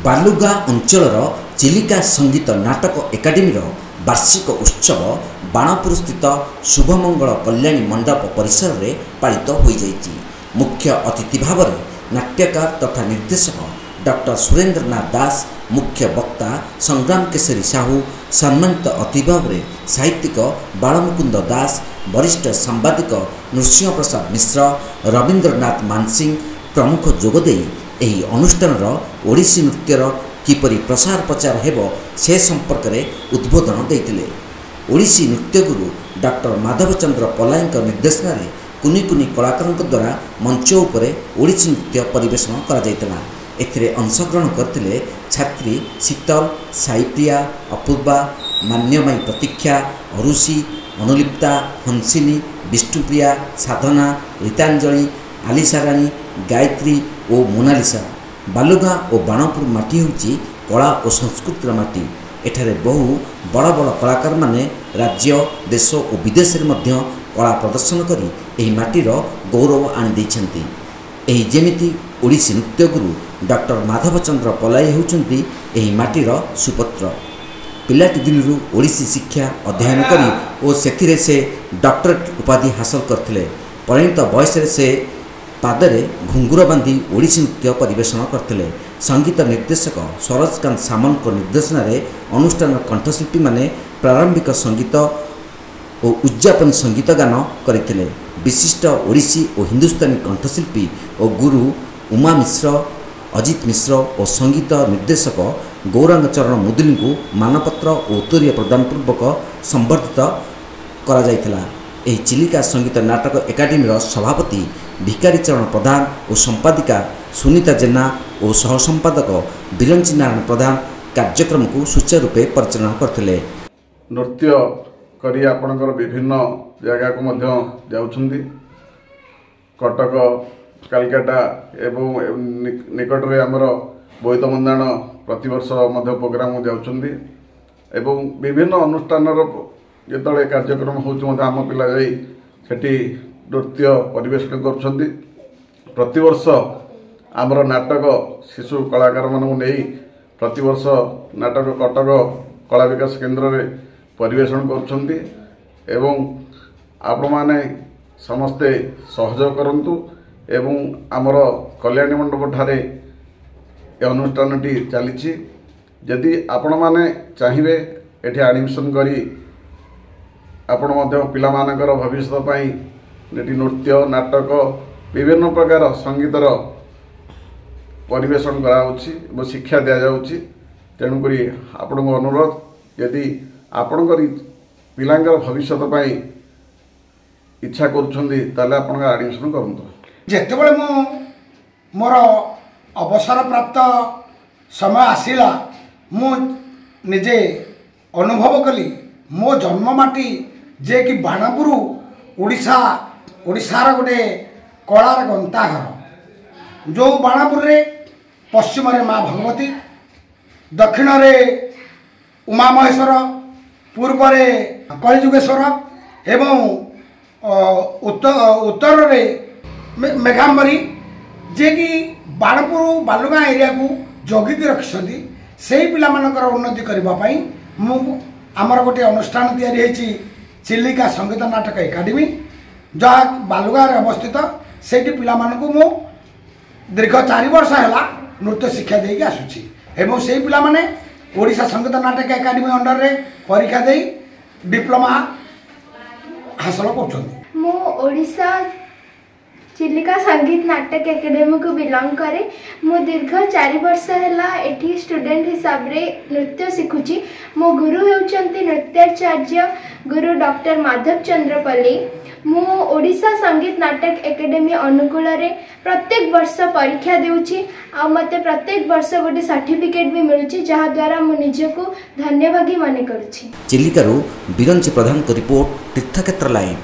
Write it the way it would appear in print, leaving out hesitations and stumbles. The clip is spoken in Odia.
बालुगा अंचलर चिलिका संगीत नाटक एकाडेमीर वार्षिक उत्सव बाणपुर स्थित शुभमंगल कल्याणी मंडप परिसर में पालित हो जाइछि। मुख्य अतिथि भाव में नाट्यकार तथा निर्देशक डॉक्टर सुरेंद्रनाथ दास, मुख्य वक्ता संग्राम केसरी साहू, सम्मानित अतिथि भाव में साहित्यिक बालमुकुंद दास, वरिष्ठ सांबादिक नृसिंह प्रसाद मिश्र, रवींद्रनाथ मानसिंह प्रमुख जोगदे ଏହି ଅନୁଷ୍ଠାନର ଓଡ଼ିଶୀ ନୃତ୍ୟର କିପରି ପ୍ରସାର ପ୍ରଚାର ହେବ ସେ ସମ୍ପର୍କରେ ଉଦ୍ବୋଧନ ଦେଇଥିଲେ। ଓଡ଼ିଶୀ ନୃତ୍ୟଗୁରୁ ଡକ୍ଟର ମାଧବ ଚନ୍ଦ୍ର ପଲାଇଙ୍କ ନିର୍ଦ୍ଦେଶନାରେ କୁନି କୁନି କଳାକାରଙ୍କ ଦ୍ୱାରା ମଞ୍ଚ ଉପରେ ଓଡ଼ିଶୀ ନୃତ୍ୟ ପରିବେଷଣ କରାଯାଇଥିଲା। ଏଥିରେ ଅଂଶଗ୍ରହଣ କରିଥିଲେ ଛାତ୍ରୀ ଶୀତଲ, ସାଇପ୍ରିୟା, ଅପୂର୍ବା, ମାନ୍ୟମାଇ ପ୍ରତୀକ୍ଷା, ଅରୁଷି, ଅନୁଲିପ୍ତା, ହଂସିନୀ, ବିଷ୍ଣୁପ୍ରିୟା, ସାଧନା, ରୀତାଞ୍ଜଳି, ଆଲିସାରାଣୀ, ଗାୟତ୍ରୀ ଓ ମୋନାଲିସା। ବାଲୁଗାଁ ଓ ବାଣପୁର ମାଟି ହେଉଛି କଳା ଓ ସଂସ୍କୃତିର ମାଟି। ଏଠାରେ ବହୁ ବଡ଼ ବଡ଼ କଳାକାରମାନେ ରାଜ୍ୟ, ଦେଶ ଓ ବିଦେଶରେ ମଧ୍ୟ କଳା ପ୍ରଦର୍ଶନ କରି ଏହି ମାଟିର ଗୌରବ ଆଣିଦେଇଛନ୍ତି। ଏହି ଯେମିତି ଓଡ଼ିଶୀ ନୃତ୍ୟଗୁରୁ ଡକ୍ଟର ମାଧବ ଚନ୍ଦ୍ର ପଲାଇ ହେଉଛନ୍ତି ଏହି ମାଟିର ସୁପୁତ୍ର। ପିଲାଟି ଦିନରୁ ଓଡ଼ିଶୀ ଶିକ୍ଷା ଅଧ୍ୟୟନ କରି ଓ ସେଥିରେ ସେ ଡକ୍ଟରେଟ୍ ଉପାଧି ହାସଲ କରିଥିଲେ। ପରିଣତ ବୟସରେ ସେ ପାଦରେ ଘୁଙ୍ଗୁର ବାନ୍ଧି ଓଡ଼ିଶୀ ନୃତ୍ୟ ପରିବେଷଣ କରିଥିଲେ। ସଙ୍ଗୀତ ନିର୍ଦ୍ଦେଶକ ସରୋଜକାନ୍ତ ସାମନ୍ତଙ୍କ ନିର୍ଦ୍ଦେଶନାରେ ଅନୁଷ୍ଠାନର କଣ୍ଠଶିଳ୍ପୀମାନେ ପ୍ରାରମ୍ଭିକ ସଙ୍ଗୀତ ଓ ଉଦ୍ଯାପନୀ ସଙ୍ଗୀତ ଗାନ କରିଥିଲେ। ବିଶିଷ୍ଟ ଓଡ଼ିଶୀ ଓ ହିନ୍ଦୁସ୍ତାନୀ କଣ୍ଠଶିଳ୍ପୀ ଓ ଗୁରୁ ଉମା ମିଶ୍ର, ଅଜିତ ମିଶ୍ର ଓ ସଙ୍ଗୀତ ନିର୍ଦ୍ଦେଶକ ଗୌରାଙ୍ଗ ଚରଣ ମୁଦୁଲିଙ୍କୁ ମାନପତ୍ର ଓ ଉତ୍ତରୀୟ ପ୍ରଦାନ ପୂର୍ବକ ସମ୍ବର୍ଦ୍ଧିତ କରାଯାଇଥିଲା। ଏହି ଚିଲିକା ସଙ୍ଗୀତ ନାଟକ ଏକାଡେମୀର ସଭାପତି ଭିକାରୀ ଚରଣ ପ୍ରଧାନ ଓ ସମ୍ପାଦିକା ସୁନିତା ଜେନା ଓ ସହ ସମ୍ପାଦକ ବିରଞ୍ଚି ନାରାୟଣ ପ୍ରଧାନ କାର୍ଯ୍ୟକ୍ରମକୁ ସୁଚାରୁରୂପେ ପରିଚାଳନା କରିଥିଲେ। ନୃତ୍ୟ କରି ଆପଣଙ୍କର ବିଭିନ୍ନ ଜାଗାକୁ ମଧ୍ୟ ଯାଉଛନ୍ତି। କଟକ, କାଲକାଟା ଏବଂ ନିକଟରେ ଆମର ବୋଇତ ବନ୍ଦାଣ ପ୍ରତିବର୍ଷ ମଧ୍ୟ ପ୍ରୋଗ୍ରାମ ଯାଉଛନ୍ତି ଏବଂ ବିଭିନ୍ନ ଅନୁଷ୍ଠାନର ଯେତେବେଳେ କାର୍ଯ୍ୟକ୍ରମ ହେଉଛି ମଧ୍ୟ ଆମ ପିଲା ଯାଇ ସେଠି ନୃତ୍ୟ ପରିବେଷଣ କରୁଛନ୍ତି। ପ୍ରତିବର୍ଷ ଆମର ନାଟକ ଶିଶୁ କଳାକାରମାନଙ୍କୁ ନେଇ ପ୍ରତିବର୍ଷ ନାଟକ କଟକ କଳା ବିକାଶ କେନ୍ଦ୍ରରେ ପରିବେଷଣ କରୁଛନ୍ତି ଏବଂ ଆପଣମାନେ ସମସ୍ତେ ସହଯୋଗ କରନ୍ତୁ ଏବଂ ଆମର କଲ୍ୟାଣୀ ମଣ୍ଡପଠାରେ ଏ ଅନୁଷ୍ଠାନଟି ଚାଲିଛି। ଯଦି ଆପଣମାନେ ଚାହିଁବେ ଏଠି ଆଡ଼ମିସନ୍ କରି ଆପଣ ମଧ୍ୟ ପିଲାମାନଙ୍କର ଭବିଷ୍ୟତ ପାଇଁ ଏଠି ନୃତ୍ୟ, ନାଟକ, ବିଭିନ୍ନ ପ୍ରକାର ସଙ୍ଗୀତର ପରିବେଷଣ କରାଯାଉଛି ଏବଂ ଶିକ୍ଷା ଦିଆଯାଉଛି। ତେଣୁକରି ଆପଣଙ୍କୁ ଅନୁରୋଧ, ଯଦି ଆପଣଙ୍କର ପିଲାଙ୍କର ଭବିଷ୍ୟତ ପାଇଁ ଇଚ୍ଛା କରୁଛନ୍ତି ତାହେଲେ ଆପଣଙ୍କ ଆଡ଼ମିସନ୍ କରନ୍ତୁ। ଯେତେବେଳେ ମୁଁ ମୋର ଅବସର ପ୍ରାପ୍ତ ସମୟ ଆସିଲା, ମୁଁ ନିଜେ ଅନୁଭବ କଲି ମୋ ଜନ୍ମ ମାଟି ଯେ କି ବାଣପୁର ଓଡ଼ିଶାର ଗୋଟେ କଳାର ଗନ୍ତାଘର। ଯେଉଁ ବାଣପୁରରେ ପଶ୍ଚିମରେ ମା ଭଗବତୀ, ଦକ୍ଷିଣରେ ଉମା ମହେଶ୍ୱର, ପୂର୍ବରେ କଳିଯୁଗେଶ୍ୱର ଏବଂ ଉତ୍ତରରେ ମେଘାମ୍ବରୀ, ଯିଏକି ବାଣପୁର ବାଲୁଗାଁ ଏରିଆକୁ ଜଗିକି ରଖିଛନ୍ତି। ସେହି ପିଲାମାନଙ୍କର ଉନ୍ନତି କରିବା ପାଇଁ ଆମର ଗୋଟିଏ ଅନୁଷ୍ଠାନ ତିଆରି ହୋଇଛି, ଚିଲିକା ସଙ୍ଗୀତ ନାଟକ ଏକାଡେମୀ, ଯାହା ବାଲୁଗାଁରେ ଅବସ୍ଥିତ। ସେଇଠି ପିଲାମାନଙ୍କୁ ମୁଁ ଦୀର୍ଘ 4 ବର୍ଷ ହେଲା ନୃତ୍ୟ ଶିକ୍ଷା ଦେଇକି ଆସୁଛି ଏବଂ ସେହି ପିଲାମାନେ ଓଡ଼ିଶା ସଙ୍ଗୀତ ନାଟକ ଏକାଡେମୀ ଅଣ୍ଡରରେ ପରୀକ୍ଷା ଦେଇ ଡିପ୍ଲୋମା ହାସଲ କରୁଛନ୍ତି। ମୁଁ ଓଡ଼ିଶା ଚିଲିକା ସଙ୍ଗୀତ ନାଟକ ଏକାଡେମୀ को बिलोंग करे। मु दीर्घ 4 वर्ष है एठी स्टूडेंट हिसाब रे नृत्य शिखुची। मो गुरु होउचंती नृत्याचार्य गुरु डॉक्टर माधव चंद्र पल्ली। मु ओडिशा संगीत नाटक एकाडेमी अनुकूल रे प्रत्येक वर्ष परीक्षा देउची आ मते प्रत्येक वर्ष गोटे सर्टिफिकेट भी मिलुची, जहा द्वारा मु निजको धन्यवादी माने करूची। चिलिकारू बिरंची प्रधान को रिपोर्ट तीर्थक्षेत्र लाइव।